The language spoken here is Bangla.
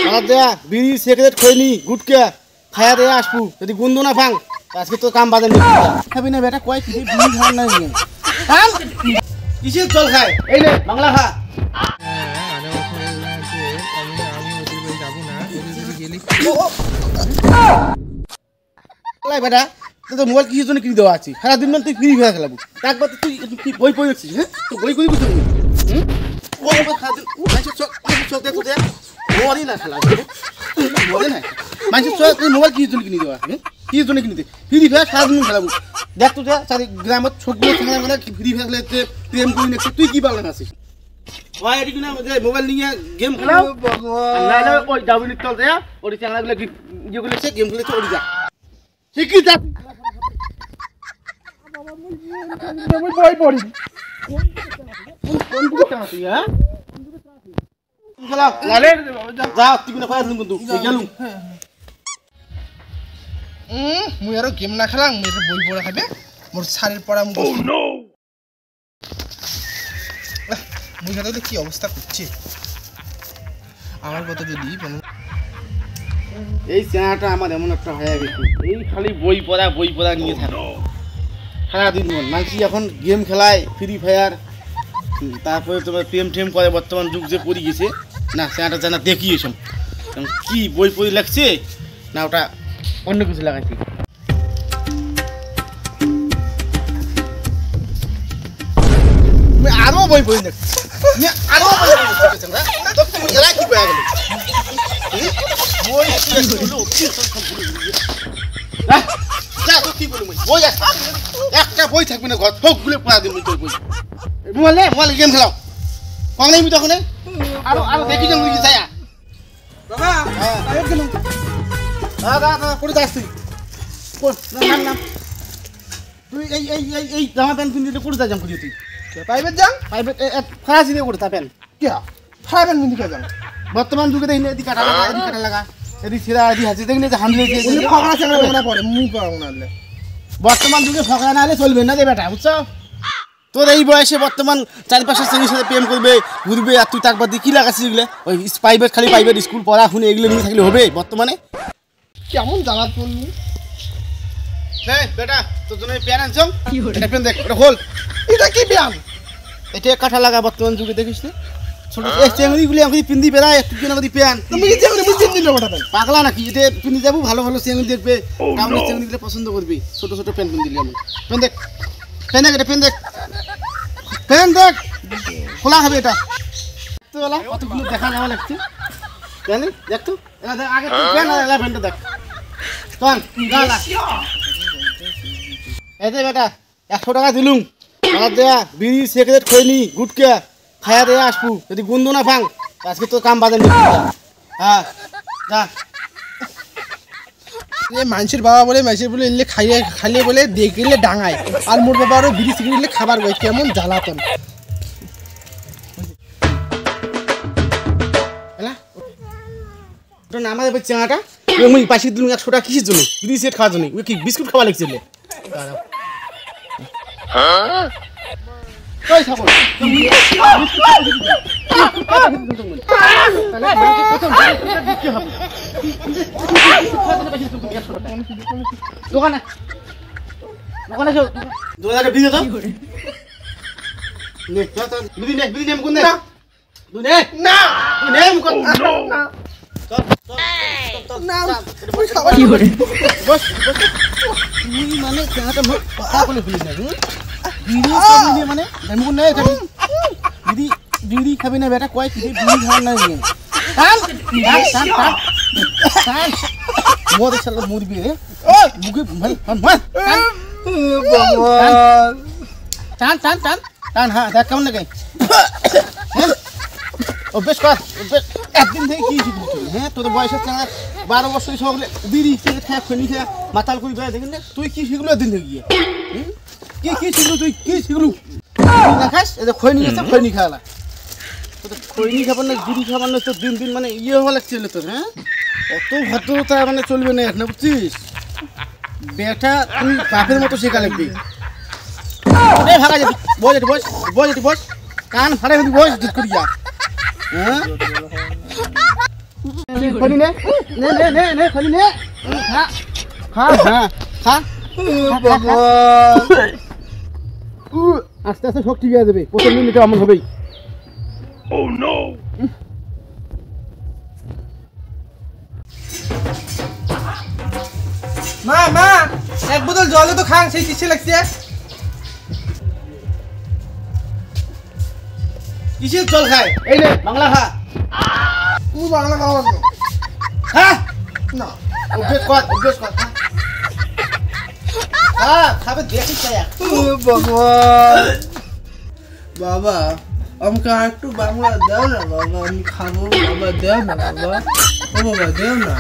আমার দেয়া বিড়ি সিগারেট খইনি গুটকা খায়া দেয়া আসবো যদি গন্ধ না ভাঙ আজকে তো কাম বাদে নি খাবি না বেটা কয় কিছু বিড়ি খাওয়ার না নিয়ে কাম কিসের জল খায় এই নে বাংলা খা বেটা তো মোবাইল কিসের জন্য কিনে দেওয়া আছে সারাদিন মানে তুই ফ্রি ফায়ার খেলাবো একবার তুই বই পড়ে দেখছিস হ্যাঁ তুই বই করি বুঝতে মোবাইল না খেলা মোবাইল না মানুষের তুই মোবাইল কিসের জন্য কিনে দেওয়া হ্যাঁ কিসের জন্য কিনে দে ফ্রি ফায়ার সারাদিন খেলাবো দেখ তো চারি গ্রামের ছোটগুলো ছেলে মানে ফ্রি ফায়ার খেলে প্রেম করি দেখছিস তুই কি পারলেন আছিস মোবাইল নিয়ে গেম খেলাও ওই ডাবল চল দেয়া ওই চ্যানেলগুলো ইয়ে করেছে গেম খেলেছে ওই যা ঠিকই যা বই পড়ি কোন দিকে চাস তুই হ্যাঁ খেলা লালে যা তুই না ফায়ার কিন্তু গেলুম মুই আর গেম না খেলাম মুই বই পড়া খাবে মোর শাড়ির পড়া মুই মুই সাথে কি অবস্থা করছে আমার কথা যদি এই চেনাটা আমার এমন একটা হয়ে গেছে এই খালি বই পড়া নিয়ে থাকে সারাদিন মানুষ এখন গেম খেলায় ফ্রি ফায়ার তারপরে তোমার প্রেম টেম করে বর্তমান যুগ যে পড়ে গেছে না চেনাটা জানা দেখি এসব কি বই পড়ি লাগছে না ওটা অন্য কিছু লাগাইছি আরো বই পড়ি দেখ আরো একটা বই থাকবে না ঘর সবগুলো পড়া দিন তোর বই মোবাইলে গেম খেলাও কম নেই তখন আরো আরো দেখি যান যাই পড়ে যাস তুই তুই এই জামা প্যান্ট পিন্ধিতে পড়ে যাস করি তুই প্রাইভেট যান প্রাইভেট ফরাসি দিয়ে পড়ে তা প্যান্ট কি প্রাইভেট মিনি যান বর্তমান যুগে দেখি এদিকে কাটা লাগা এদিকে কাটা লাগা এদিকে ছিড়া এদিকে হাসি দেখি যে হান্ডি হয়েছে ফকড়া চ্যানেল না পড়ে মুই পাবো না বর্তমান যুগে ফকড়া না হলে চলবে না রে বেটা বুঝছো তোর এই বয়সে বর্তমান চারপাশের শ্রেণীর সাথে প্রেম করবে ঘুরবে আর তুই তারপর দিয়ে কি লাগাচ্ছিস এগুলো ওই প্রাইভেট খালি প্রাইভেট স্কুল পড়াশুনে এগুলো নিয়ে থাকলে হবে বর্তমানে কেমন জ্বালা তুললি বেটা তোর জন্য প্যান আনছো এটা প্যান দেখ এটা খোল এটা কি প্যান এটা কাঠা লাগা বর্তমান যুগে দেখিস না ছোট চেঙ্গুড়িগুলি আমাকে পিন্দি বেড়ায় একটু কেন প্যান তুমি কি চেঙ্গুড়ি বুঝতে দিলে ওটা পাগলা নাকি এটা পিন্দি যাবো ভালো ভালো চেঙ্গুড়ি দেখবে টাউনের চেঙ্গুড়িগুলো পছন্দ করবি ছোট ছোট প্যান পিন দিলি আমি প্যান দেখ প্যান দেখ এটা প্যান দেখ খোলা হবে এটা তো বলা কতগুলো দেখা যাওয়া লাগছে প্যান দেখ তো আগে প্যান প্যানটা দেখ কন এই যে বেটা 100 টাকা দিলুম আমার দেয়া বিড়ি সিগারেট খইনি গুটকা খায়া দেয়া আসবো যদি গন্ধ না ভাঙ আজকে তো কাম বাদে নি হ্যাঁ যা মানুষের বাবা বলে মানুষের বলে এলে খাইলে বলে দেখলে ডাঙায় আর মোর বাবা আরো বিড়ি সিগারেট খাবার বই কেমন জ্বালাতন ওটা নামা দেবে চাঙাটা ওই পাশে দিলুম 100 টাকা কিসের জন্য বিড়ি সিগারেট খাওয়ার জন্য ওই কি বিস্কুট খাওয়া লাগছিল কই খাবো দোকানে দোকানে যাও দোকানে বিয়ে দাও নে চল বিধি নে মুকুন নে দুই নে না দুই নে মুকুন না চল না কি করে বস তুই মানে কেনাটা কথা বলে ফেলিস না বিড়ি খাবি মানে মুকুন নে খাবি বিড়ি খাবি না বেটা কয় কি বিড়ি খাওয়ার না নিয়ে টান মোর সালা মুরবি রে ও মুখে ভাই টান টান টান টান হ্যাঁ দেখ কেমন লাগে অভ্যেস কর অভ্যেস একদিন থেকে কি শিখবি হ্যাঁ তোর বয়সের চাঙা 12 বছর সব বিড়ি খেয়ে খনি খেয়ে মাতাল করি বেড়া দেখেন তুই কি শিখলো একদিন থেকে গিয়ে কি শিখলো তুই কি শিখলু না খাস এই যে খনি গেছে খনি খাওয়ালা তো খনি খাবার না বিড়ি খাবার না তো দিন দিন মানে ইয়ে হওয়া লাগছিল তোর হ্যাঁ অত ভদ্রতা মানে চলবে না এখন বুঝছিস বেটা তুই বাপের মতো শেখা লাগবি ভাগা যাবি বস কান ফাড়ে বস ঠিক করিয়া হ্যাঁ খনি নে নে নে নে নে খনি নে খা খা হ্যাঁ খা বাবা আস্তে আস্তে সব ঠিক হয়ে যাবে প্রথম দিন এটা এমন হবেই মা মা এক বোতল জল তো খান সেই কিসে লাগছে কিসের জল খায় এই নে বাংলা খা তুই বাংলা খাওয়া খা না অভ্যেস কর খাবে দেখিস তাই বাবা বাবা আমাকে আর একটু বাংলা দাও না বাবা আমি খাবো বাবা দাও না বাবা ও বাবা দাও না